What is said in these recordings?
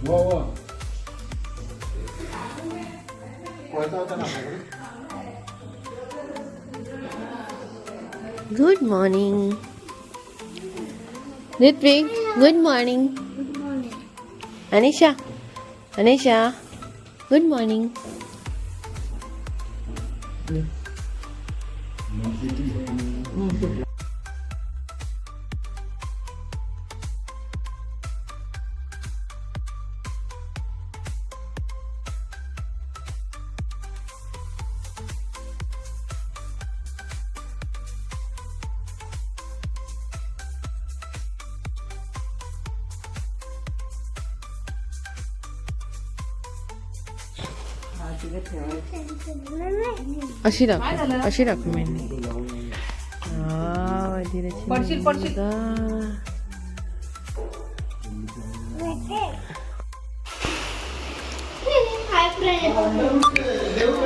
Good morning Ritwik. Good morning Anisha. Anisha good morning. अशी दाखव, अशी दाखव मेहंदी. पडशील पडशील.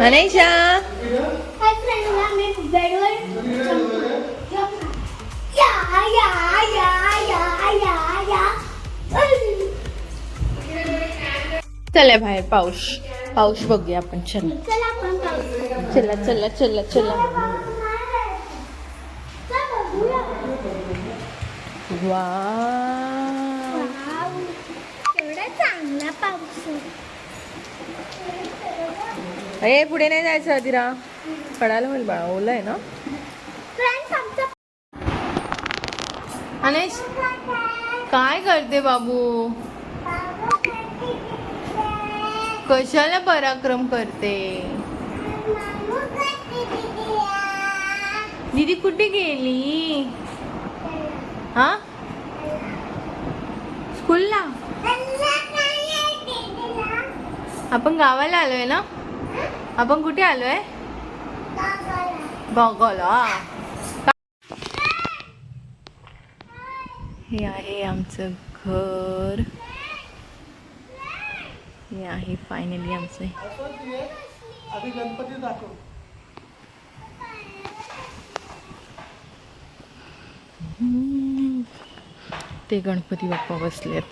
अनिशा चला बाहेर पाऊस. पाऊस बघूया आपण. चला चला चला चला चला. वाव एवढा चांगला पाऊस. अरे पुढे नाही जायचं अधिरा. पडायला होईल बाळा. ओला आहे ना. अनेश काय करते बाबू. कशाला पराक्रम करते. दीदी कुठे गेली. हा स्कूलला. आपण गावाला आलोय ना. आपण कुठे आलोय. बघायला. हे आहे आमचं घर. हे आहे फायनली आमचं. आधी गणपती दाखव. ते गणपती बाप्पा बसलेत.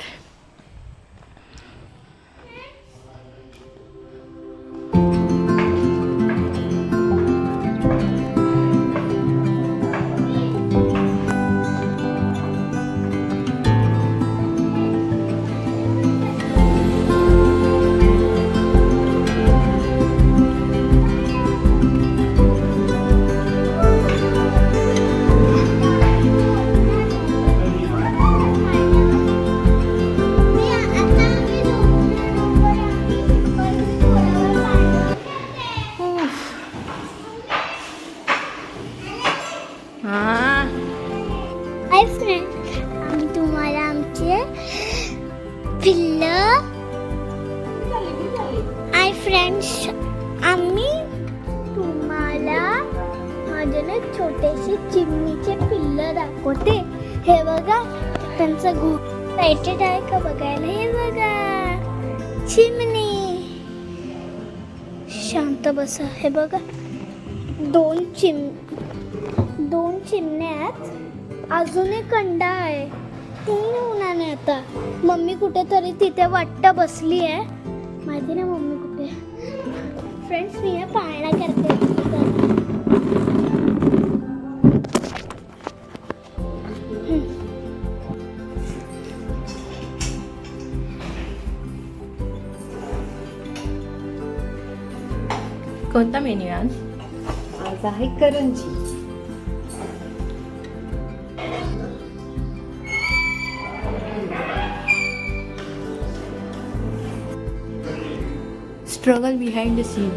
हाय फ्रेंड, आम्ही तुम्हाला आमचे पिल्लं. हाय फ्रेंड्स, आम्ही तुम्हाला माझे ना छोटेसे चिमणीचे पिल्लं दाखवते. हे बघा त्यांचं गु एक्साइटेड आहे का बघायला. हे बघा चिमणी. शांत बसा. हे बघा दोन चिमण्या आहेत. अजून एक अंडा आहे. 3 उन्हाने. आता मम्मी कुठेतरी तिथे वाटतं बसली आहे. माहिती ना मम्मी कुठे. फ्रेंड्स मी पाळणा करते. कोणता मेन्यू आज. आज आहे करंजी. Struggle behind the scene.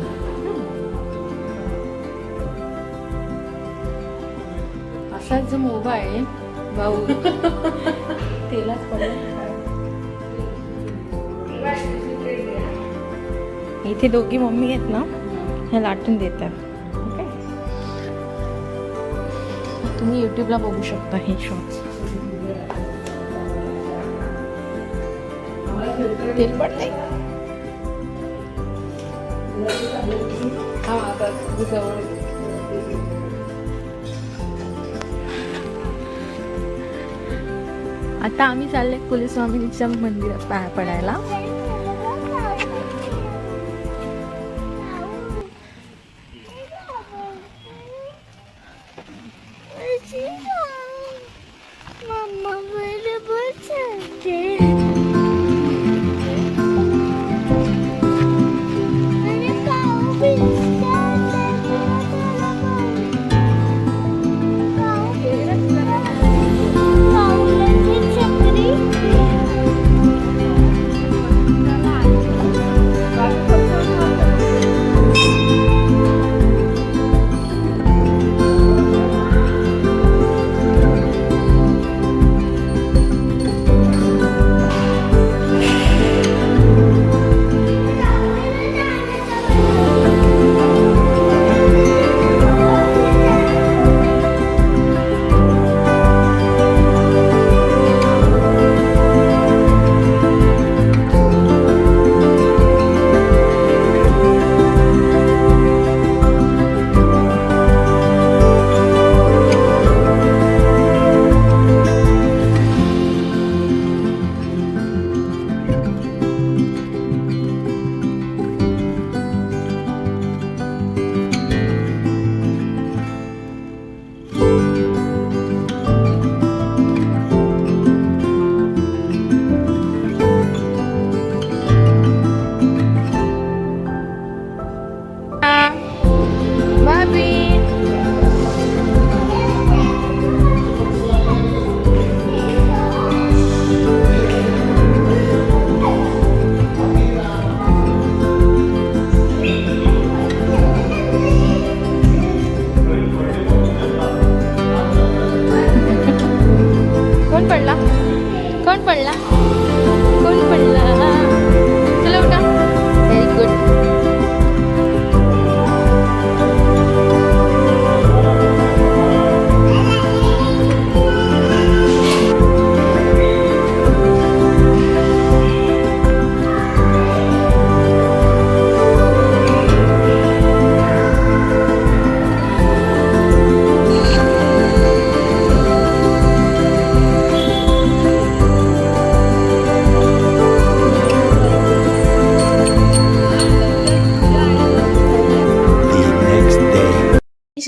असाच जो मोबाईल भाऊ तेलाच पडेल. इथे दोघी मम्मी आहेत ना, ह्या लाटून देतात. ओके, तुम्ही यूट्यूबला बघू शकता हे शॉर्ट्स. तेल पडते. आता आम्ही चालले कुलस्वामिनीच्या मंदिरात पाया पडायला.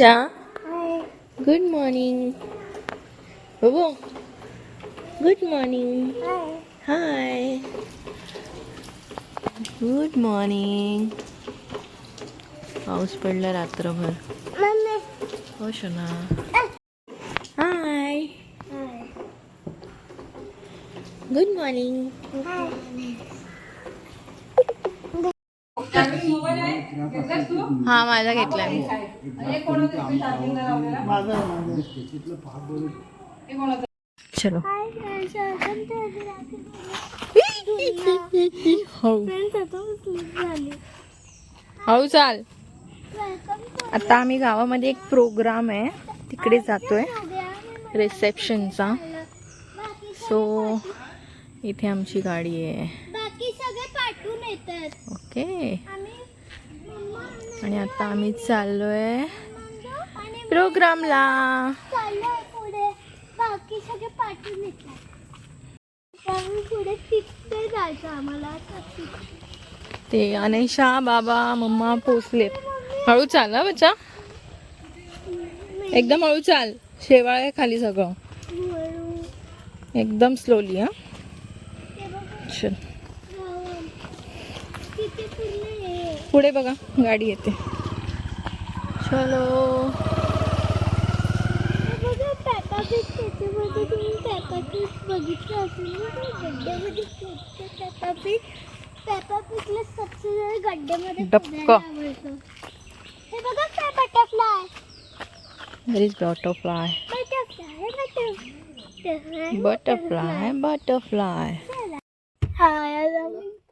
अनैशा गुड मॉर्निंग. बबू good morning. Hi good morning. पाऊस पडला रात्रभर. हो शोना. Hi good morning. हा माझा घेतलाय मी. चलो हळू चाल. आता आम्ही गावामध्ये एक प्रोग्राम आहे तिकडे जातोय रिसेप्शनचा. सो इथे आमची गाडी आहे. बाकी सगळे पाठवून येतात. ओके. आणि आता आम्ही चाललोय प्रोग्रामला. चाललोय पुढे. बाकी सगळे पाठवून येतात. आम्ही पुढे तिथे जायचं आम्हाला. ते अनैशा बाबा मम्मा पोचलेत. हळू चाल हा बच्चा. एकदम हळू चाल. शेवाळ आहे खाली सगळं. एकदम स्लोली. हा चल पुढे बघा गाडी येते. चलो. त्याच्यामध्ये तुम्ही पॅपापीक बघितलं असेल ना. गड्ड्यामध्ये पॅपापीकला सबसे जास्त गड्ड्यामध्ये डबकं. आवडतं. हे बघा काय butterfly. There is butterfly. Butterfly, butterfly.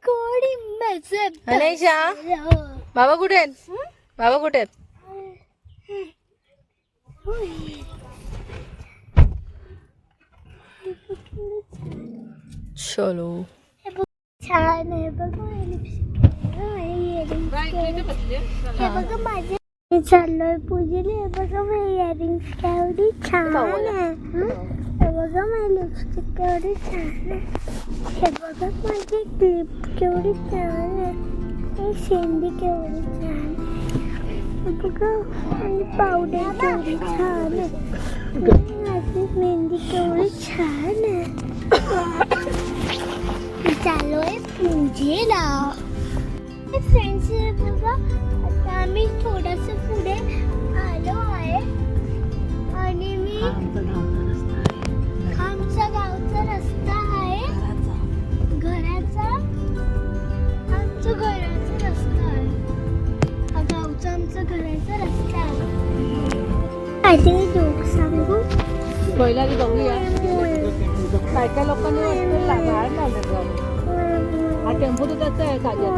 कोडी मजे. अनैशा बाबा कुठे आहेत? बाबा कुठे आहेत? चलो. छान आहे बघा. हे बघा माझे. मी चाललोय पूजेला. हे बघा माझी इयरिंग्स केवढी छान आहे. हे बघा माझी लिपस्टिक केवढी छान आहे. हे बघा माझी क्लिप केवढी छान आहे. हे शेंडी केवढी छान आहे. हे बघा माझी पावडर केवढी छान आहे. माझी मेहंदी केवढी छान आहे. मी चाललोय पूजेला. फ्रेंड्स बघा आता आम्ही थोडंसं पुढे आलो आहे. आणि मी आमचा गावचा रस्ता आहे. घराचा आमचा घराचा रस्ता आहे. हा गावचा आमचा घराचा रस्ता आहे. आधी जोक सांगू. पहिला आधी बघूया काय काय लोकांनी बाहेर लावलं. हा टेम्पो तर त्याचा आहे साध्या.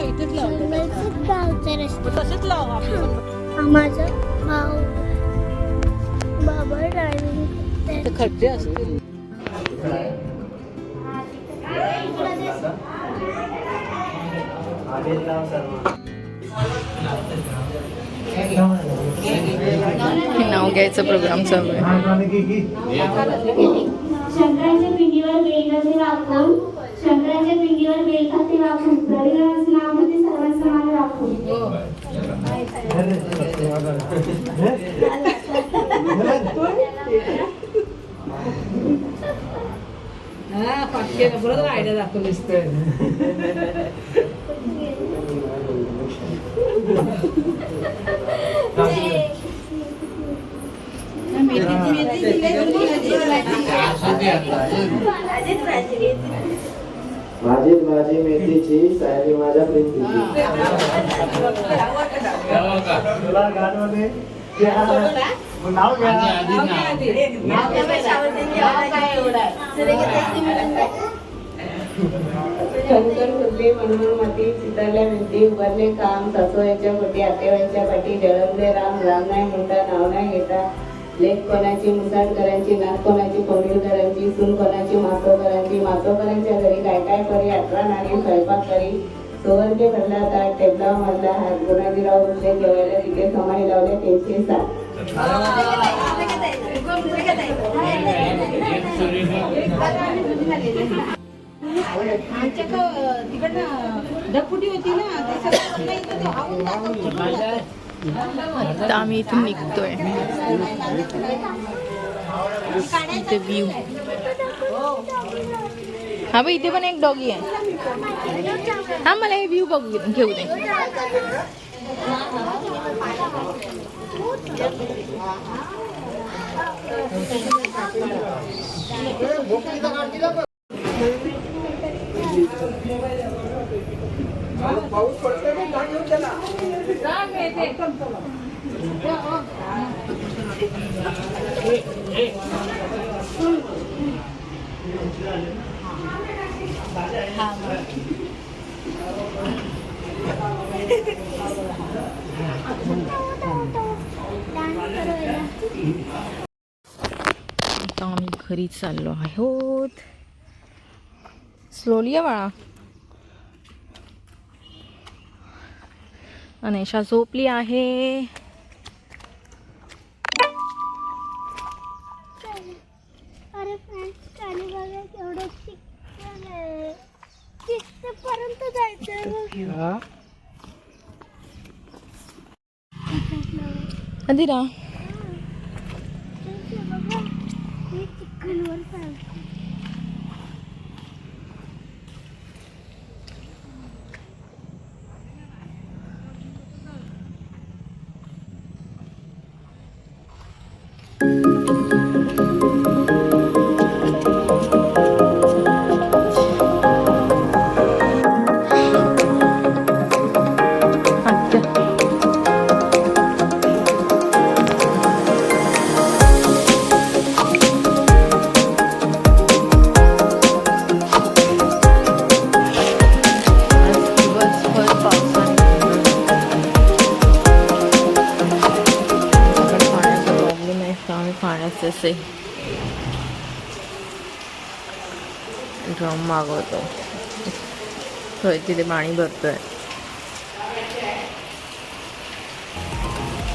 इथेच लावलं. गावचा रस्ता. तसेच लाव आपण. माझा भाऊ बाबा ड्रायव्हिंग. खड्डे असतील. नाव घ्यायचं प्रोग्राम चालू आहे. शंकराच्या पिंडीवर बेलखाते वाकून. शंकराच्या पिंडीवर बेलखाते वाकून. रविवाराचं नाव म्हणजे सर्वांचं नाव राखून. हा पाटके बरोबर आयडिया दाखवलीस तर. माझी माझी मेथीची सायली माझ्या प्रीतीची. तुला गाणं नाव शंकर फुलले मनोहर माती. चितरल्या भिंती. उभारले काम. सासूयांच्या पोटी आतेवांच्या पाठी. जळमले राम. राम नाही म्हणता नाव नाही घेता. लेक कोणाची मुसाडकरांची. नाक कोणाची कोंडीलकरांची. सून कोणाची मासोकरांची. मासोकरांच्या घरी काय काय करी. 18 नारी स्वयंपाक करी. सोवरके भरला ताट. टेबला मधला हात. गुणाजीराव बसले जेवायला. तिथे समाधी लावले त्यांची साथ. आमच्या तिकडनं ढगफुटी होती ना ते सगळं नाही तर तो हावून जातो. आता आम्ही इथून निघतोय. इथे व्ह्यू. हा बाई इथे पण एक डॉगी आहे. हा मला हे व्ह्यू बघू घेऊ दे. आता आम्ही घरी चाललो आहोत. स्लोली आहे बाळा. अनेशा झोपली आहे. अरे फ्रेंड्स खाली बघा केवढं चिकन आहे. तिथपर्यंत जायचंय. अधिरा बघा मी चिकनवर चालतो. पाण्याचे ड्रम मागवतो. तिथे पाणी भरतोय.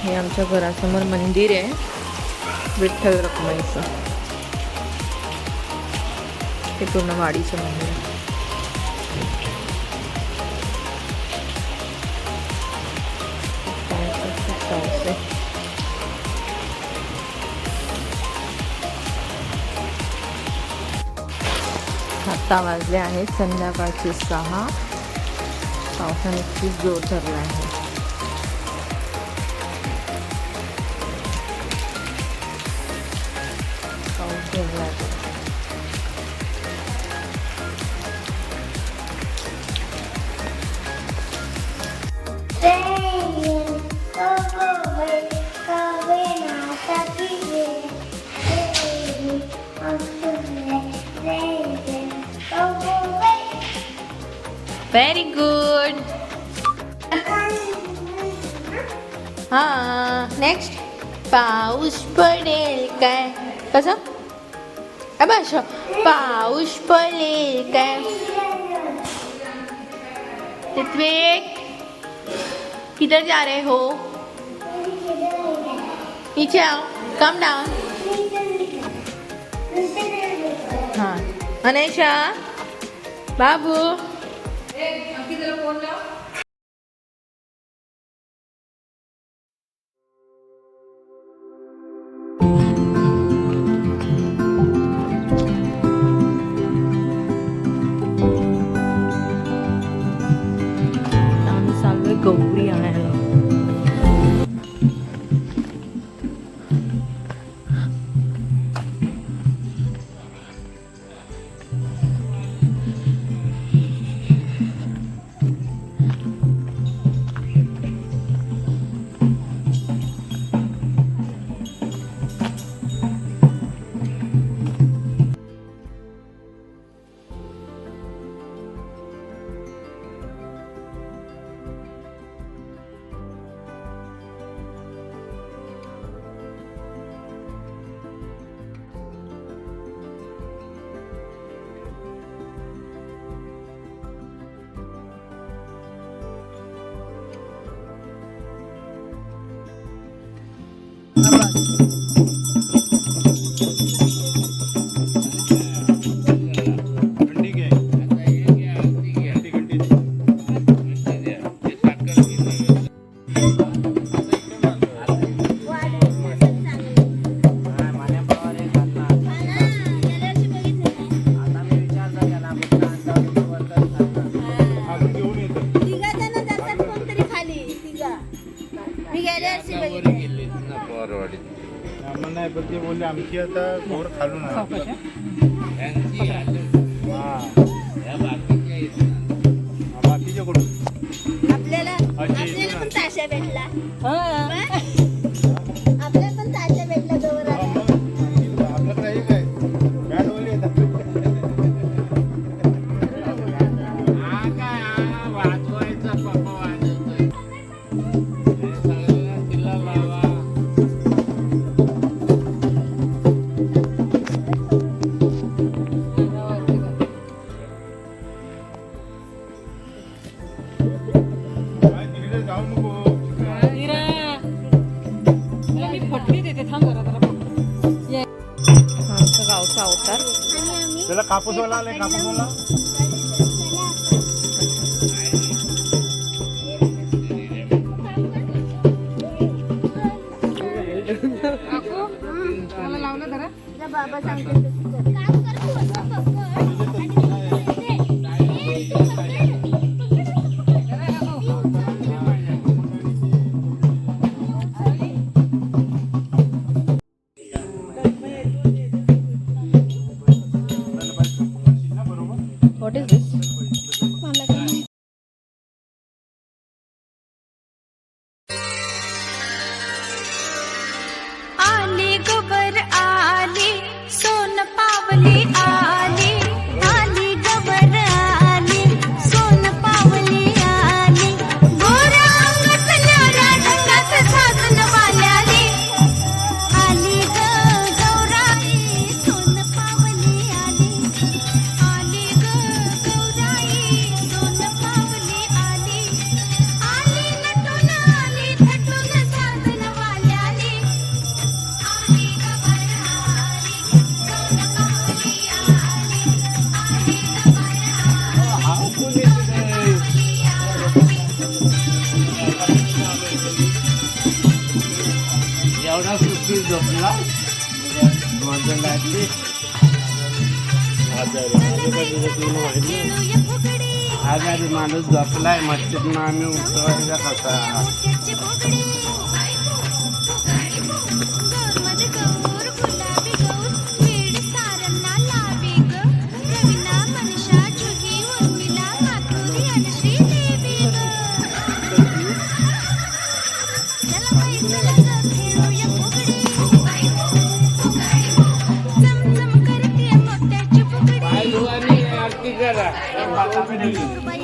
हे आमच्या घरासमोर मंदिर आहे विठ्ठल रखुमाईचं. ते पूर्ण वाडीचं मंदिर आहे. आता वाजले आहेत संध्याकाळचे 6. पावसाने खूप जोर धरला आहे. पाऊस धरला आहे. Very good. नेक्स्ट. पाऊस पडेल काय. कसं अशा पाऊस पडेल काय. ऋत्विक किधर जा रहे हो. नीचे आओ. Come down. हाँ अनेशा बाबू. आम्ही चाललोय गौरी आणायला. आमची आता गोर खालून आहे. सावकाश आहे. हा. बाकीचे कुठून आपल्याला आपल्याला पण ताशा भेटला हा. आपल्याला पण ताशा भेटला जवळ आपल्याकडे आहे काय बॅट वाली येतात. काय तिकडे जाऊ नको. इरा. मला मी फटली देते थांब जरा जरा ये. आमचं गावचा अवतार. आणि आम्ही त्याला कापूसवाला आलाय कापूसवाला. मला लावलं जरा. तुझा बाबा सांगतो तसं कर. काम कर तू असं पकड आणि तू व्हॉट इज दिस? मला काय माहिती. आली गबर आली सोन पावली आली आली गबर आली सोन पावली आली गोऱ्या अंगातल्या रंगात साजन वाल्याली आली ग गौराई सोन पावली आली आली ग गौराई सोन पावली आली आली नटून आली थटून साजन वाल्याली आली गबर आली सोन पावली आली आली गबर एवढा सुट्टी झोपला माझं लागली. खेळूया फुगडी आजारी माणूस झोपलाय मस्जिद आम्ही उठवायचा कसा. मोत्याची फुगडी गौरमध्ये गौर गुलाबी गौर वेड सारंना लावी ग रवीना मनशा जुही उर्मिला माधुरी आणि श्रीदेवी ग चला बाई चला ग खेळूया फुगडी चमचम करते मोत्याची फुगडी आरती करा. बाई